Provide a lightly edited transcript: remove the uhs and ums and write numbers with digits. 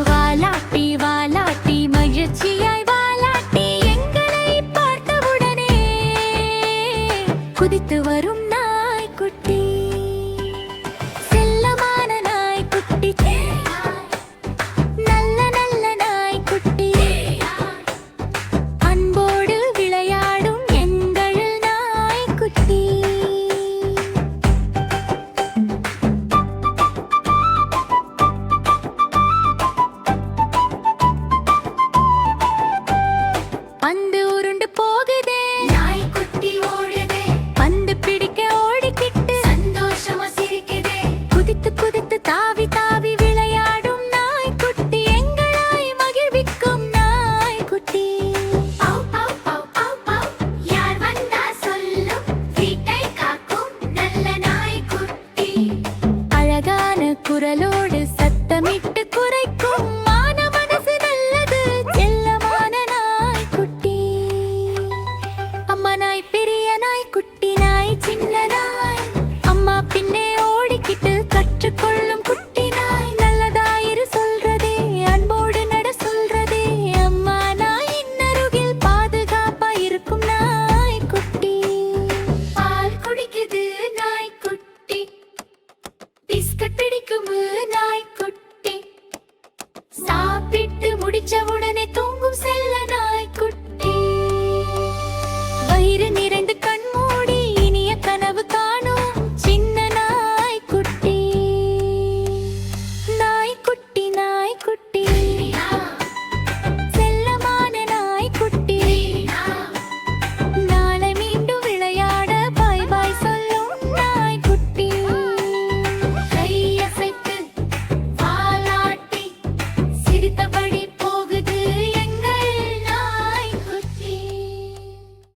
வாலாட்டி வாலாட்டி மகிழ்ச்சியாய் வாலாட்டி எங்களை பார்த்தவுடனே குதித்து வரும் நாய்க்குட்டி, செல்லமான நாய்க்குட்டி, நல்ல நல்ல நாய்க்குட்டி, அன்போடு விளையாடும் எங்கள் நாய்க்குட்டி. பந்து உருண்டு போகுதே, நாய்க்குட்டி ஓடுதே, பந்து பிடிக்க ஓடிக்கிட்டு சந்தோஷமா சிரிக்குதே, குதித்து குதித்து தாவி தாவி விளையாடும் நாய்க்குட்டி, எங்களை மகிழ்விக்கும் நாய்க்குட்டி. யார் வந்தா சொல்லும், வீட்டை காக்கும் நல்ல நாய்க்குட்டி, அழகான குரலோடு சத்தமிட்டு குரைக்கும் மனசு நல்லது செல்லமான நாய்க்குட்டி. அம்மா நாய் பெரிய நாய்க்குட்டி, நாய் சின்ன நாய், அம்மா பின்னே ஓடிக்கிட்டு கற்றுக்கொள்ளும் குட்டி நாய், நல்லதாயிரு சொல்றதே, அன்போடு நட சொல்றதே, அம்மா நாயின் அருகில் பாதுகாப்பா இருக்கும் நாய்க்குட்டி. பால் குடிக்குது நாய்க்குட்டி, பிஸ்கட் பிடிக்கும் நாய்க்குட்டி, சாப்பிட்டு முடிச்ச உடனே தூங்கும் செல்ல நாய்க்குட்டி, வயிறு